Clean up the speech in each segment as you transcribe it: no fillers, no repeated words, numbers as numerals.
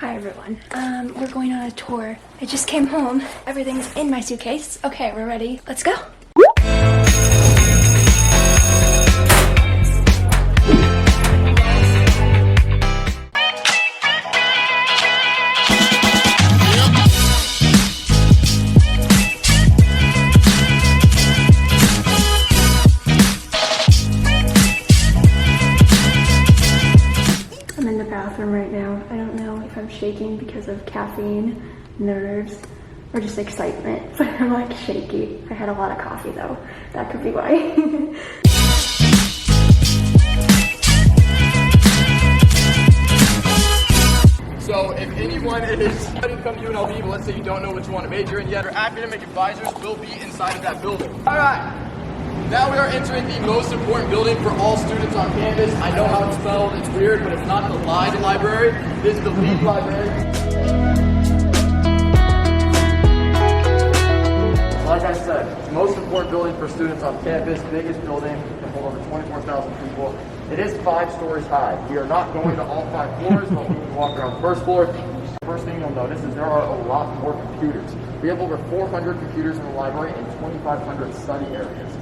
Hi everyone, we're going on a tour. I just came home. Everything's in my suitcase. Okay, we're ready. Let's go. I'm in the bathroom right now. I don't know if I'm shaking because of caffeine, nerves, or just excitement, but I'm like shaky. I had a lot of coffee though. That could be why. So if anyone is ready to come to UNLV, but let's say you don't know what you want to major in yet, our academic advisors will be inside of that building. All right. Now we are entering the most important building for all students on campus. I know how it's spelled, it's weird, but it's not the Lied Library, it is the Lead Library. Like I said, most important building for students on campus, biggest building, can hold over 24,000 people. It is 5 stories high. We are not going to all 5 floors, but we can walk around the first floor. First thing you'll notice is there are a lot more computers. We have over 400 computers in the library and 2,500 study areas.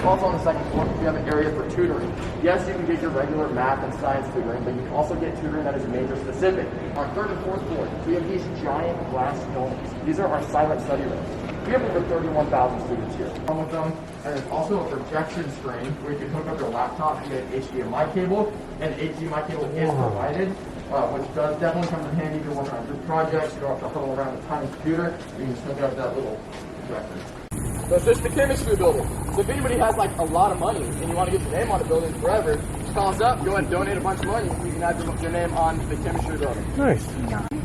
Also on the second floor, we have an area for tutoring. Yes, you can get your regular math and science tutoring, but you can also get tutoring that is major specific. On third and fourth floor, we have these giant glass domes. These are our silent study rooms. We have over 31,000 students here. One with them, and there's also a projection screen where you can hook up your laptop and get an HDMI cable, and HDMI cable is provided, which does definitely come in handy if you're working on group projects. You don't have to huddle around a tiny computer. You can just hook up that little projector. So it's just the chemistry building. So if anybody has like a lot of money and you want to get your name on the building forever, just call us up, go ahead and donate a bunch of money, and you can have your name on the chemistry building. Nice.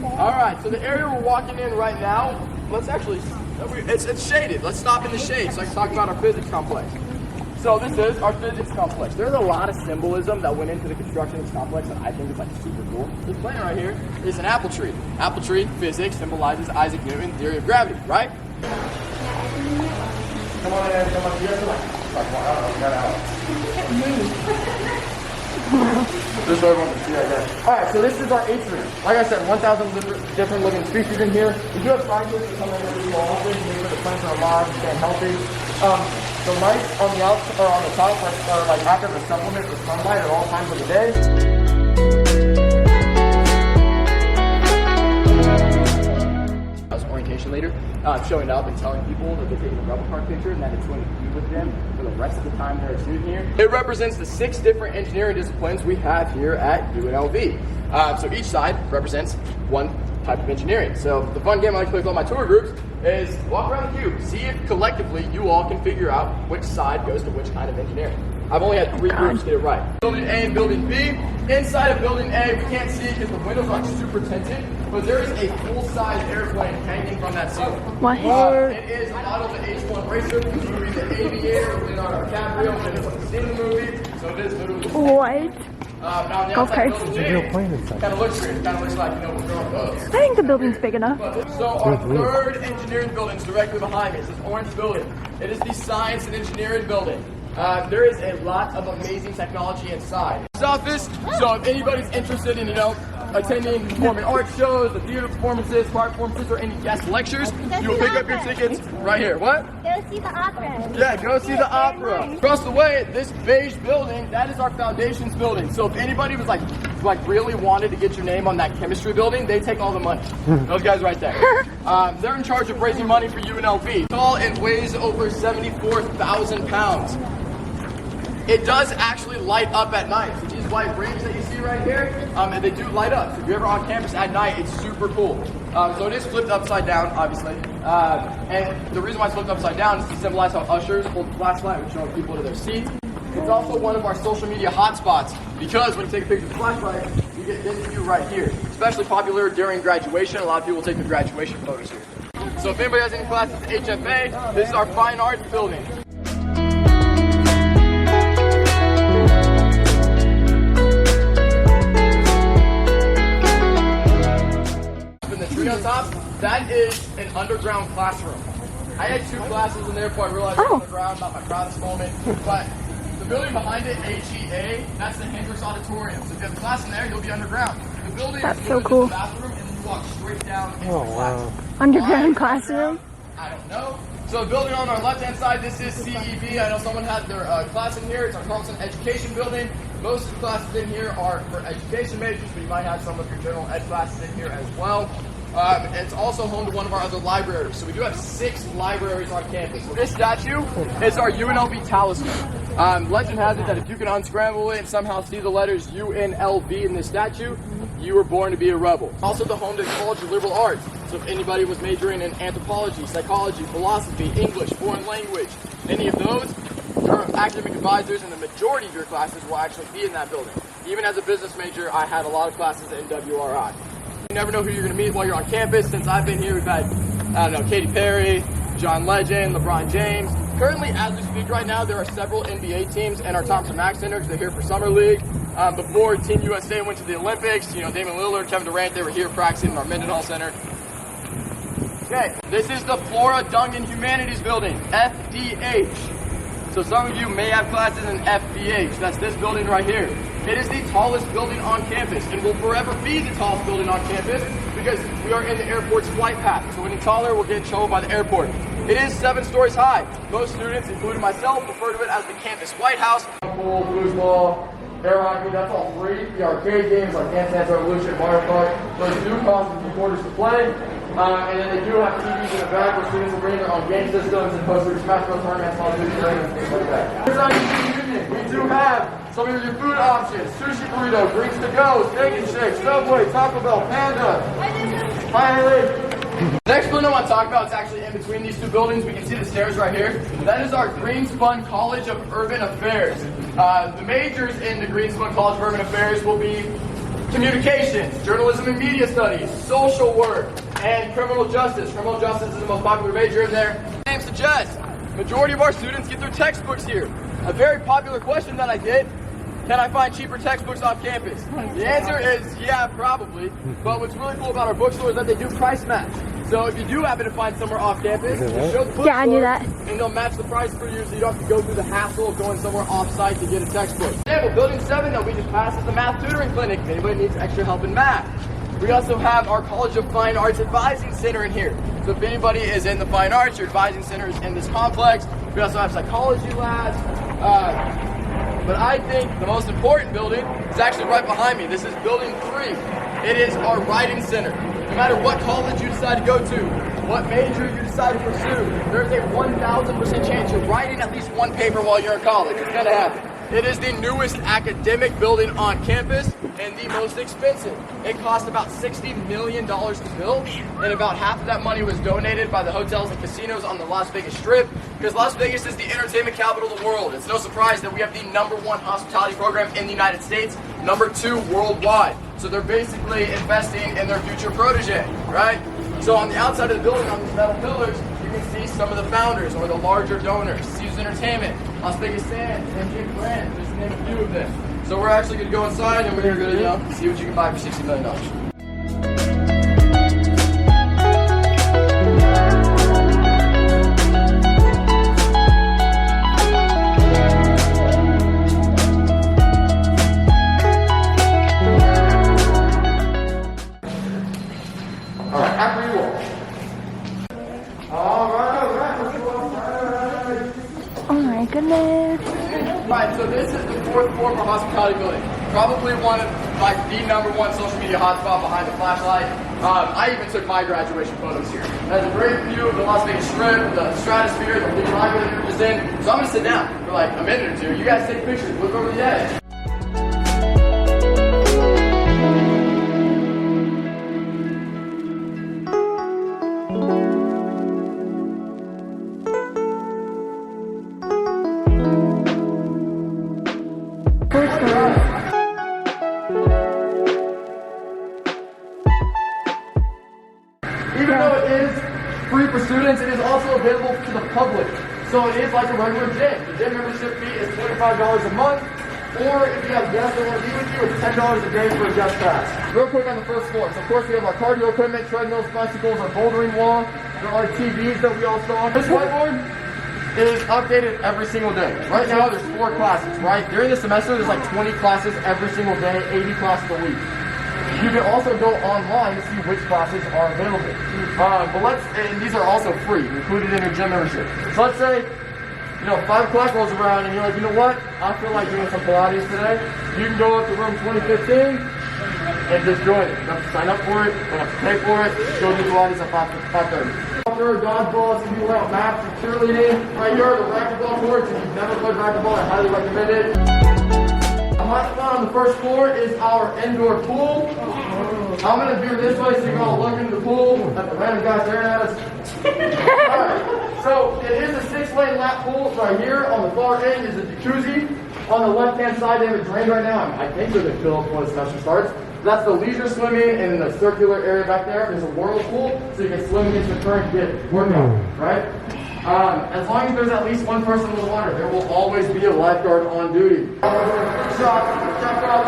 Alright, so the area we're walking in right now, let's actually, it's shaded. Let's stop in the shade so I can talk about our physics complex. So this is our physics complex. There's a lot of symbolism that went into the construction of this complex that I think is like super cool. This plant right here is an apple tree. Apple tree, physics, symbolizes Isaac Newton's theory of gravity, right? Come on in, come on. You guys are like, I don't know, we got out. Just so everyone can see, I guess. Alright, so this is our atrium. Like I said, 1,000 different living species in here. We do have scientists that come in here to often make sure the plants are alive and staying healthy. The lights on the outside or on the top are like active as supplement for sunlight at all times of the day. Later, showing up and telling people that they're taking a rebel card picture and that it's going to be with them for the rest of the time they're a student here. It represents the 6 different engineering disciplines we have here at UNLV. So each side represents one type of engineering. So the fun game I like to play with all my tour groups is walk around the cube, see if collectively you all can figure out which side goes to which kind of engineering. I've only had 3 groups get it right. Building A and Building B. Inside of Building A, we can't see because the windows are super tinted, but there is a full-size airplane hanging from that ceiling. What? It is a model of the H-1 racer, the movie The Aviator, Leonardo DiCaprio, and it's seen the movie, so it is literally. What? Now on the outside of Building Real plane inside. kind of looks weird. Kind of looks like, we're throwing boats. I think the building's big enough. So our third engineering building is directly behind me. It's this orange building. It is the Science and Engineering building. There is a lot of amazing technology inside. This office, so if anybody's interested in, attending performing arts shows, the theater performances, choir performances, or any guest lectures, you'll pick up your tickets right here. What? Go see the opera. Yeah, go see the opera. Across the way, this beige building, that is our foundations building. So if anybody was like really wanted to get your name on that chemistry building, they take all the money. Those guys right there. They're in charge of raising money for UNLV. Tall and weighs over 74,000 pounds. It does actually light up at night. So these white rings that you see right here, and they do light up. So if you're ever on campus at night, it's super cool. So it is flipped upside down, obviously. And the reason why it's flipped upside down is to symbolize how ushers hold the flashlight when showing people to their seats. It's also one of our social media hotspots because when you take a picture of the flashlight, you get this view right here. Especially popular during graduation. A lot of people take their graduation photos here. So if anybody has any classes at HFA, this is our fine arts building. On top, that is an underground classroom. I had 2 classes in there before I realized I was underground, not my proudest moment. But the building behind it, HEA, that's the Hendricks Auditorium. So if you have a class in there, you'll be underground. The building is so cool. The bathroom and straight down into Oh, the wow. classroom. Underground classroom? I don't know. So the building on our left-hand side, this is CEB. I know someone had their class in here. It's our Carlson Education Building. Most of the classes in here are for education majors, but you might have some of your general ed classes in here as well. It's also home to one of our other libraries. So we do have 6 libraries on campus. So this statue is our UNLV talisman. Legend has it that if you can unscramble it and somehow see the letters UNLV in this statue, you were born to be a rebel. Also the home to the College of Liberal Arts. So if anybody was majoring in anthropology, psychology, philosophy, English, foreign language, any of those, your academic advisors and the majority of your classes will actually be in that building. Even as a business major, I had a lot of classes in WRI. You never know who you're going to meet while you're on campus. Since I've been here, we've had, I don't know, Katy Perry, John Legend, LeBron James. Currently, as we speak right now, there are several NBA teams in our Thompson Mack Center because they're here for Summer League. Before Team USA went to the Olympics, Damian Lillard, Kevin Durant, they were here practicing in our Mendenhall Center. Okay, this is the Flora Dungan Humanities Building, FDH. So some of you may have classes in FBH. That's this building right here. It is the tallest building on campus and will forever be the tallest building on campus because we are in the airport's flight path. So any taller will get in trouble by the airport. It is 7 stories high. Most students, including myself, refer to it as the campus White House. Pool, foosball, air hockey, that's all free. The arcade games like Dance Dance Revolution, Mario Kart, those do cost a few quarters to play. And then they do have TVs in the back where students will bring their own game systems and post their Smash Bros. Tournaments, Call of Duty tournaments, things like that. Here's our union. We do have some of your food options: sushi burrito, drinks to go, steak and shake, Subway, Taco Bell, Panda. Hi, Haley. Next building I want to talk about is actually in between these 2 buildings. We can see the stairs right here. That is our Greenspun College of Urban Affairs. The majors in the Greenspun College of Urban Affairs will be communications, journalism and media studies, social work, and criminal justice. Criminal justice is the most popular major in there. Name suggests, majority of our students get their textbooks here. A very popular question that I get, can I find cheaper textbooks off campus? The answer is, yeah, probably. But what's really cool about our bookstore is that they do price match. So if you do happen to find somewhere off campus, you show the bookstore, Yeah, I knew that. and they'll match the price for you so you don't have to go through the hassle of going somewhere off-site to get a textbook. Example, Building 7 that we just passed is the Math Tutoring Clinic if anybody needs extra help in math. We also have our College of Fine Arts Advising Center in here. So if anybody is in the Fine Arts, your advising center is in this complex. We also have psychology labs. But I think the most important building is actually right behind me. This is Building 3. It is our writing center. No matter what college you decide to go to, what major you decide to pursue, there's a 1,000% chance you're writing at least one paper while you're in college. It's going to happen. It is the newest academic building on campus and the most expensive. It cost about $60 million to build, and about half of that money was donated by the hotels and casinos on the Las Vegas Strip, because Las Vegas is the entertainment capital of the world. It's no surprise that we have the #1 hospitality program in the United States, #2 worldwide. So they're basically investing in their future protege, right? So on the outside of the building, on these metal pillars, you can see some of the founders or the larger donors. Caesars Entertainment, Las Vegas Sands, MJ Brand, just to name a few of them. So we're actually going to go inside and we're going to see what you can buy for $60 million. Alright, after you walk. Alright, let's go outside. Oh my goodness. Right, so this is the 4th floor of our hospitality building. Probably one of like the #1 social media hotspot behind the flashlight. I even took my graduation photos here. It has a great view of the Las Vegas Strip, the stratosphere, the big library that we're just in. So I'm gonna sit down for like a minute or 2. You guys take pictures, look over the edge. Even though it is free for students, it is also available to the public. So it is like a regular gym. The gym membership fee is $25 a month, or if you have guests that want to be with you, it's $10 a day for a guest pass. Real quick on the first floor. So of course we have our cardio equipment, treadmills, bicycles, our bouldering wall. There are TVs that we all saw. This whiteboard is updated every single day. Right now there's 4 classes, right? During the semester there's like 20 classes every single day, 80 classes a week. You can also go online to see which classes are available. And these are also free, included in your gym membership. So let's say, 5 o'clock rolls around and you're like, you know what? I feel like doing some Pilates today. You can go up to room 2015 and just join it. You don't have to sign up for it, you don't have to pay for it. Go do Pilates at 5:30. Soccer, dodgeball, some people out maps and cheerleading. Right here are the racquetball courts. If you've never played racquetball, I highly recommend it. A hot spot on the first floor is our indoor pool. I'm going to veer this way so you can all look into the pool at the random guy staring at us. Alright, so it is a 6-lane lap pool. Right here on the far end is a jacuzzi. On the left-hand side, they have a drain right now. I think they're going to fill up before the semester starts. That's the leisure swimming, and in the circular area back there's a whirlpool, so you can swim against the current, get workout, right? As long as there's at least one person in the water, there will always be a lifeguard on duty. Shop up,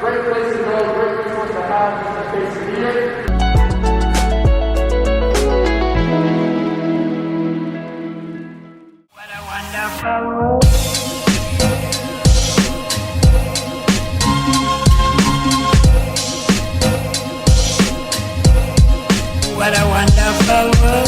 great place to go, great resource to have in case you need it. What a wonderful world. What a wonderful world.